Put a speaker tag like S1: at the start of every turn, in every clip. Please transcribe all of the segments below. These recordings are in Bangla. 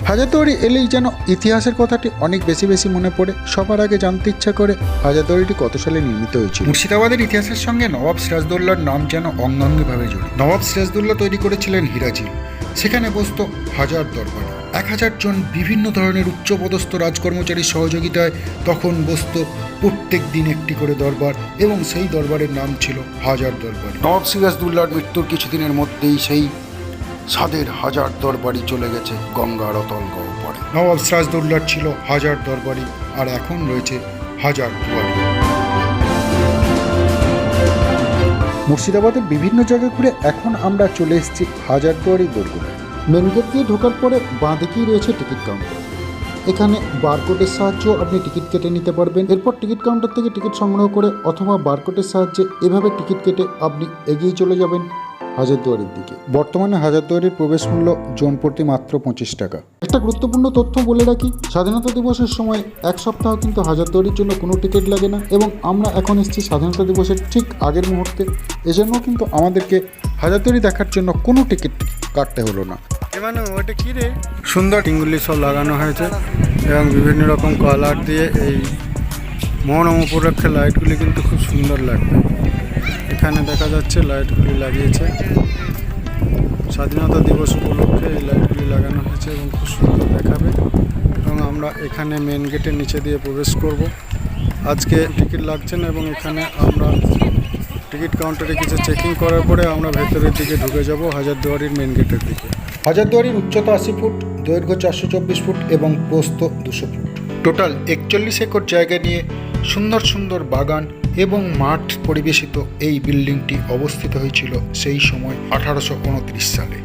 S1: হাজারদুয়ারি এলেই যেন ইতিহাসের কথাটি অনেক বেশি বেশি মনে পড়ে। সবার আগে জানতে ইচ্ছা করে হাজারদুয়ারিটি কত সালে নির্মিত হয়েছিল। মুর্শিদাবাদের ইতিহাসের সঙ্গে নবাব সিরাজদৌল্লার নাম যেন অঙ্গাঙ্গিভাবে জড়িত। নবাব সিরাজদৌল্লা তৈরি করেছিলেন হীরাঝিল। সেখানে বসত হাজার দরবারি, 1000 জন বিভিন্ন ধরনের উচ্চপদস্থ রাজকর্মচারীর সহযোগিতায় তখন বসত প্রত্যেক দিন একটি করে দরবার, এবং সেই দরবারের নাম ছিল হাজার দরবারি। নবাব সিরাজদৌল্লার মৃত্যুর কিছুদিনের মধ্যেই সেই সাদের হাজার দরবারি চলে গেছে গঙ্গার অতল গহ্বরে। নবাব সিরাজদৌল্লার ছিল হাজার দরবারি, আর এখন রয়েছে হাজার দুয়ারি। মুর্শিদাবাদের বিভিন্ন জায়গা ঘুরে এখন আমরা চলে এসেছি হাজারদুয়ারি দোরগোড়ায়। মেন গেট দিয়ে ঢোকার পরে বাঁ দিকেই রয়েছে টিকিট কাউন্টার। এখানে বারকোডের সাহায্যেও আপনি টিকিট কেটে নিতে পারবেন। এরপর টিকিট কাউন্টার থেকে টিকিট সংগ্রহ করে অথবা বারকোডের সাহায্যে এভাবে টিকিট কেটে আপনি এগিয়ে চলে যাবেন হাজারদুয়ারির দিকে। বর্তমানে হাজারদুয়ারির প্রবেশ মূল্য জন প্রতি মাত্র 25 টাকা। একটা গুরুত্বপূর্ণ তথ্য বলে রাখি, স্বাধীনতা দিবসের সময় এক সপ্তাহ কিন্তু হাজারদুয়ারির জন্য কোনো টিকিট লাগে না, এবং আমরা এখন এসেছি স্বাধীনতা দিবসের ঠিক আগের মুহূর্তে। এজন্য কিন্তু আমাদেরকে হাজারদুয়ারি দেখার জন্য কোনো টিকিট কাটতে হলো না।
S2: ওটা কি রে, সুন্দর টিঙ্গুলি সব লাগানো হয়েছে এবং বিভিন্ন রকম কালার দিয়ে এই মনোরম উপলক্ষে লাইটগুলি কিন্তু খুব সুন্দর লাগবে। এখানে দেখা যাচ্ছে লাইটগুলি লাগিয়েছে, স্বাধীনতা দিবস উপলক্ষে এই লাইটগুলি লাগানো হয়েছে এবং খুব সুন্দর দেখাবে। এবং আমরা এখানে মেন গেটের নিচে দিয়ে প্রবেশ করব। আজকে টিকিট লাগছে না, এবং এখানে আমরা টিকিট কাউন্টারে কিছু চেকিং করার পরে আমরা ভেতরের দিকে ঢুকে যাব হাজারদুয়ারির মেন গেটের দিকে।
S1: হাজারদুয়ারির উচ্চতা 80 ফুট, দৈর্ঘ্য 424 ফুট এবং প্রস্থ 200 ফুট। টোটাল 41 একর জায়গা নিয়ে সুন্দর সুন্দর বাগান এবং মাঠ পরিবেশিত এই বিল্ডিংটি অবস্থিত হয়েছিল সেই সময় 1829 সালে।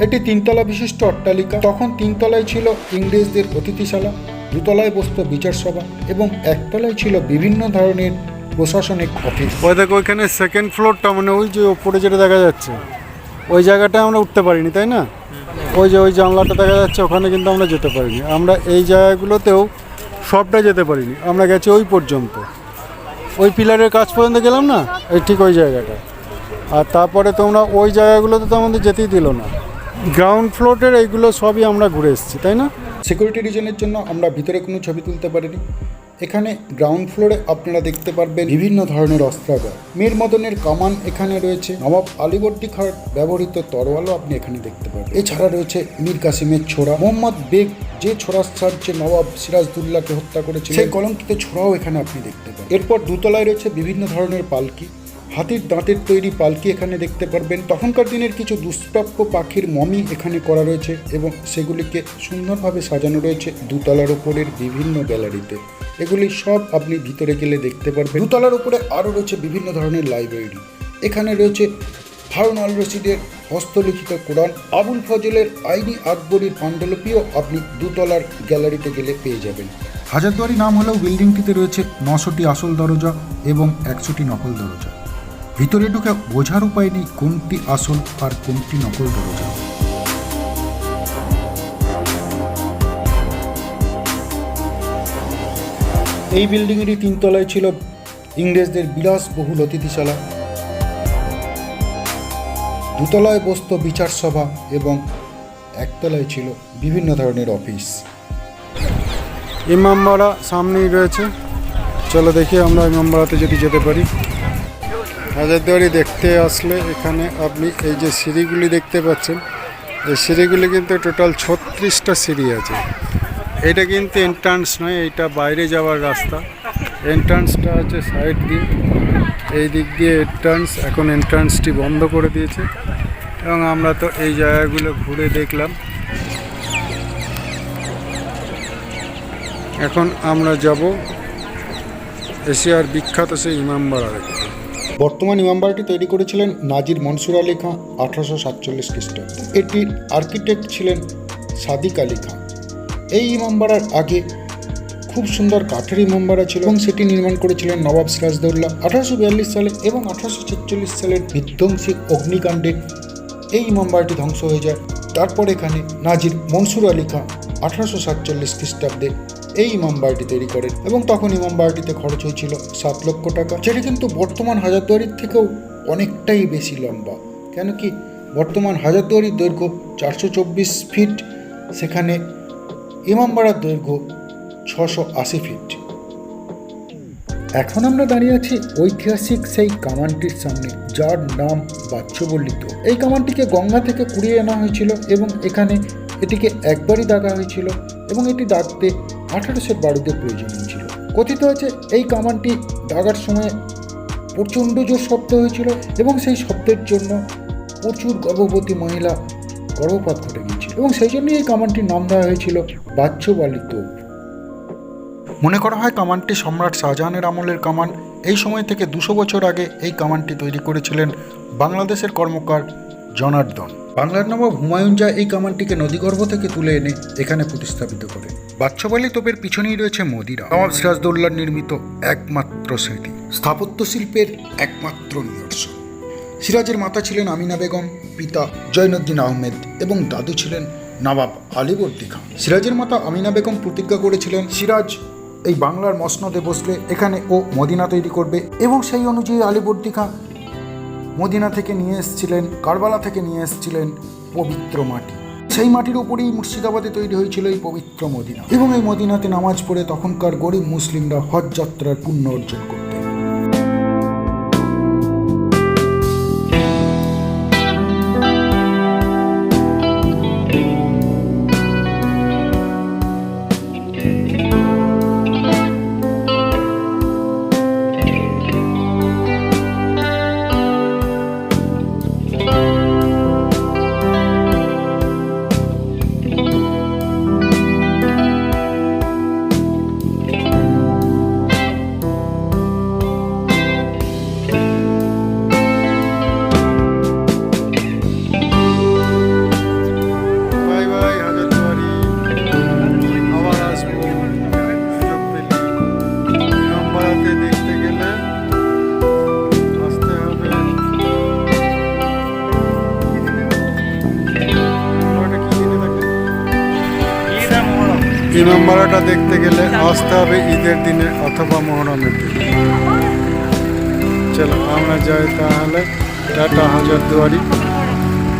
S1: এটি 3 তলা বিশিষ্ট অট্টালিকা। তখন 3 তলায় ছিল ইংরেজদের অতিথিশালা, 2 তলায় বসত বিচার সভা এবং 1 তলায় ছিল বিভিন্ন ধরনের প্রশাসনিক অফিস।
S2: ওই দেখো ওইখানে সেকেন্ড ফ্লোরটা, মানে ওই যে ওপরে যেটা দেখা যাচ্ছে ওই জায়গাটায় আমরা উঠতে পারিনি, তাই না? ওই যে ওই জানলাটা দেখা যাচ্ছে, ওখানে কিন্তু আমরা যেতে পারিনি। আমরা এই জায়গাগুলোতেও সবটা যেতে পারিনি, আমরা গেছি ওই পর্যন্ত, ওই পিলারের কাছ পর্যন্ত গেলাম না, এই ঠিক ওই জায়গাটা। আর তারপরে তোমরা ওই জায়গাগুলোতে তো আমাদের যেতেই দিল না। গ্রাউন্ড ফ্লোরের এইগুলো সবই আমরা ঘুরে এসেছি, তাই না?
S1: সিকিউরিটি রিজনের জন্য আমরা ভিতরে কোনো ছবি তুলতে পারিনি। এখানে গ্রাউন্ড ফ্লোরে আপনারা দেখতে পারবেন বিভিন্ন ধরনের অস্ত্রাগার। মীর মদনের কামান এখানে রয়েছে, নবাব আলীবর্দী খাঁর ব্যবহৃত তরোয়ালও আপনি এখানে দেখতে পারবেন। এছাড়া রয়েছে মীর কাসিমের ছোড়া, মোহাম্মদ বেগ যে ছোড়ার সাহায্যে নবাব সিরাজদৌল্লাকে হত্যা করেছিল সেই কলঙ্কিত ছোড়াও এখানে আপনি দেখতে পাবেন। এরপর 2 তলায় রয়েছে বিভিন্ন ধরনের পালকি, হাতির দাঁতের তৈরি পালকি এখানে দেখতে পারবেন। তখনকার দিনের কিছু দুষ্প্রাপ্য পাখির মমি এখানে করা রয়েছে এবং সেগুলিকে সুন্দরভাবে সাজানো রয়েছে 2 তলার উপরের বিভিন্ন গ্যালারিতে। এগুলি সব আপনি ভিতরে গেলে দেখতে পারবেন। 2 তলার উপরে আরও রয়েছে বিভিন্ন ধরনের লাইব্রেরি। এখানে রয়েছে হারুন আল রশিদের হস্তলিখিত কোরআন, আবুল ফজলের আইনি আকবরীর পাণ্ডুলিপিও আপনি 2 তলার গ্যালারিতে গেলে পেয়ে যাবেন। হাজারদুয়ারি নাম হলেও বিল্ডিংটিতে রয়েছে 900টি আসল দরজা এবং 100টি নকল দরজা। ভিতরে ঢুকে বোঝার উপায় নেই কোনটি আসল আর কোনটি নকল দরজা। এই বিল্ডিংয়েরই 3 তলায় ছিল ইংরেজদের বিলাসবহুল অতিথিশালা, 2 তলায় বসত বিচার সভা এবং 1 তলায় ছিল বিভিন্ন ধরনের অফিস।
S2: ইমামবাড়া সামনেই রয়েছে, চলো দেখি আমরা ইমামবাড়াতে যদি যেতে পারি। হাজারদুয়ারি দেখতে আসলে এখানে আপনি এই যে সিঁড়িগুলি দেখতে পাচ্ছেন, এই সিঁড়িগুলি কিন্তু টোটাল 36টা সিঁড়ি আছে। এটা কিন্তু এন্ট্রান্স নয়, এইটা বাইরে যাওয়ার রাস্তা। এন্ট্রান্সটা আছে সাইড দিয়ে, এই দিক দিয়ে এন্ট্রান্স। এখন এন্ট্রান্সটি বন্ধ করে দিয়েছে এবং আমরা তো এই জায়গাগুলো ঘুরে দেখলাম। এখন আমরা যাব এশিয়ার বিখ্যাত সেই ইমামবাড়া দেখতে।
S1: বর্তমান ইমামবাড়াটি তৈরি করেছিলেন নাজির মনসুর আলী খাঁ 1847 খ্রিস্টাব্দে। এটির আর্কিটেক্ট ছিলেন সাদিক আলী খাঁ। এই ইমামবাড়ার আগে খুব সুন্দর কাঠের ইমামবাড়া ছিল এবং সেটি নির্মাণ করেছিলেন নবাব সিরাজদৌল্লা 1842 সালে, এবং 1846 সালের বিধ্বংসী অগ্নিকাণ্ডে এই ইমামবাড়াটি ধ্বংস হয়ে যায়। তারপর এখানে নাজির মনসুর আলী খাঁ 1847 খ্রিস্টাব্দে এই ইমামবাড়াটি তৈরি করেন, এবং তখন ইমামবাড়াটিতে খরচ হয়েছিল 7 লক্ষ টাকা, যেটি কিন্তু বর্তমান হাজারদুয়ারির থেকেও অনেকটাই বেশি লম্বা। কেন কি বর্তমান হাজারদুয়ারির দৈর্ঘ্য 424 ফিট, সেখানে ইমামবাড়ার দৈর্ঘ্য 680 ফিট। এখন আমরা দাঁড়িয়ে আছি ঐতিহাসিক সেই কামানটির সামনে, যার নাম বাচ্চবল্লিত। এই কামানটিকে গঙ্গা থেকে কুড়িয়ে আনা হয়েছিল এবং এখানে এটিকে একবারই দাগা হয়েছিল এবং এটি দাগতে 1800 বারুদের প্রয়োজন হয়েছিল। কথিত আছে এই কামানটি দাগার সময় প্রচণ্ড জোর শব্দ হয়েছিল এবং সেই শব্দের জন্য প্রচুর গর্ভবতী মহিলা গর্ভপাত ঘটে গিয়েছিল এবং সেই জন্যই এই কামানটির নাম দেওয়া হয়েছিল বাচ্চবল্লিত। মনে করা হয় কামানটি সম্রাট শাহজাহানের আমলের কামান। এই সময় থেকে 200 বছর আগে এই কামানটি তৈরি করেছিলেন বাংলাদেশের কর্মকার জনার্দন। বাংলার নবাব হুমায়ুন জাহ এই কামানটিকে নদীগর্ভ থেকে তুলে এনে এখানে প্রতিস্থাপিত করেন। বাচ্চবালি তোপের পিছনেই রয়েছে মদিরা, নবাব সিরাজদৌল্লার নির্মিত একমাত্র স্মৃতি, স্থাপত্য শিল্পের একমাত্র নিদর্শন। সিরাজের মাতা ছিলেন আমিনা বেগম, পিতা জৈনুদ্দিন আহমেদ এবং দাদু ছিলেন নবাব আলীবর্দী খান। সিরাজের মাতা আমিনা বেগম প্রতিজ্ঞা করেছিলেন সিরাজ এই বাংলার মসনদে বসলে এখানে ও মদিনা তৈরি করবে এবং সেই অনুযায়ী আলীবর্দী খান মদিনা থেকে নিয়ে এসেছিলেন, কারবালা থেকে নিয়ে এসেছিলেন পবিত্র মাটি। সেই মাটির উপরেই মুর্শিদাবাদে তৈরি হয়েছিল এই পবিত্র মদিনা এবং এই মদিনাতে নামাজ পড়ে তখনকার গরিব মুসলিমরা হজ যাত্রার পুণ্য অর্জন করতেন।
S2: ইমামবাড়াটা দেখতে গেলে আসতে হবে ঈদের দিনে অথবা মহরমের দিনে। চলো আমরা যাই তাহলে, টাটা হাজারদুয়ারি।